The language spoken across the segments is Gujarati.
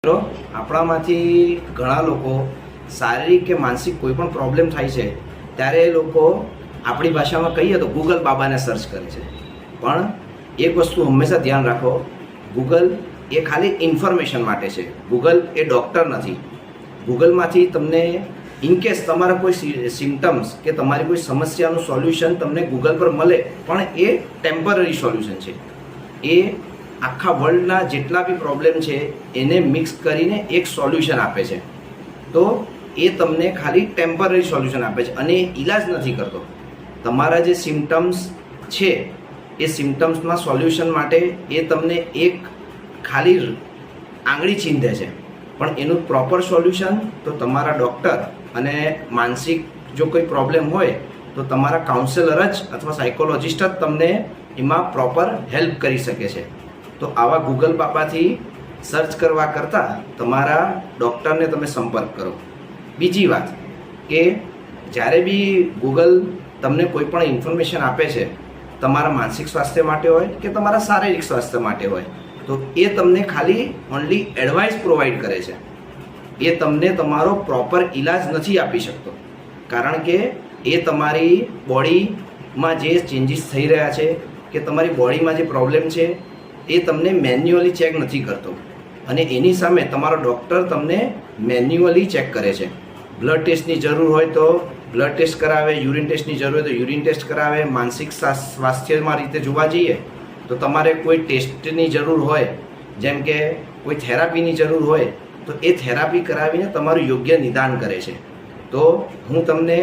મિત્રો આપણામાંથી ઘણા લોકો શારીરિક કે માનસિક કોઈ પણ પ્રોબ્લેમ થાય છે ત્યારે એ લોકો આપણી ભાષામાં કહીએ તો ગૂગલ બાબાને સર્ચ કરે છે. પણ એક વસ્તુ હંમેશા ધ્યાન રાખો, ગૂગલ એ ખાલી ઇન્ફોર્મેશન માટે છે. ગૂગલ એ ડૉક્ટર નથી. ગૂગલમાંથી તમને ઇનકેસ તમારા કોઈ સિમ્ટમ્સ કે તમારી કોઈ સમસ્યાનું સોલ્યુશન તમને ગૂગલ પર મળે, પણ એ ટેમ્પરરી સોલ્યુશન છે. એ આખા વર્લ્ડના જેટલા બી પ્રોબ્લેમ છે એને મિક્સ કરીને એક સોલ્યુશન આપે છે. તો એ તમને ખાલી ટેમ્પરરી સોલ્યુશન આપે છે અને ઈલાજ નથી કરતો. તમારા જે સિમ્ટમ્સ છે એ સિમ્ટમ્સના સોલ્યુશન માટે એ તમને એક ખાલી આંગળી ચીંધે છે, પણ એનું પ્રોપર સોલ્યુશન તો તમારા ડૉક્ટર અને માનસિક જો કોઈ પ્રોબ્લેમ હોય તો તમારા કાઉન્સેલર જ અથવા સાયકોલોજિસ્ટ જ તમને એમાં પ્રોપર હેલ્પ કરી શકે છે. તો આવા ગૂગલ બાબાથી સર્ચ કરવા કરતાં તમારા ડૉક્ટરને તમે સંપર્ક કરો. બીજી વાત કે જ્યારે બી ગૂગલ તમને કોઈ પણ ઇન્ફોર્મેશન આપે છે, તમારા માનસિક સ્વાસ્થ્ય માટે હોય કે તમારા શારીરિક સ્વાસ્થ્ય માટે હોય, તો એ તમને ખાલી ઓનલી એડવાઇસ પ્રોવાઈડ કરે છે. એ તમને તમારો પ્રોપર ઈલાજ નથી આપી શકતો, કારણ કે એ તમારી બોડીમાં જે ચેન્જીસ થઈ રહ્યા છે કે તમારી બોડીમાં જે પ્રોબ્લેમ છે એ તમને મેન્યુઅલી ચેક નથી કરતો, અને એની સામે તમારો ડૉક્ટર તમને મેન્યુઅલી ચેક કરે છે. બ્લડ ટેસ્ટની જરૂર હોય તો બ્લડ ટેસ્ટ કરાવે, યુરિન ટેસ્ટની જરૂર હોય તો યુરિન ટેસ્ટ કરાવે. માનસિક સ્વાસ્થ્યમાં રીતે જોવા જઈએ તો તમારે કોઈ ટેસ્ટની જરૂર હોય, જેમ કે કોઈ થેરાપીની જરૂર હોય, તો એ થેરાપી કરાવીને તમારું યોગ્ય નિદાન કરે છે. તો હું તમને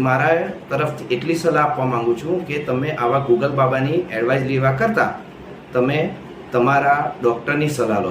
મારા તરફથી એટલી સલાહ આપવા માગું છું કે તમે આવા ગૂગલ બાબાની એડવાઇસ લેવા કરતાં તમે તમારા ડૉક્ટરની સલાહ લો.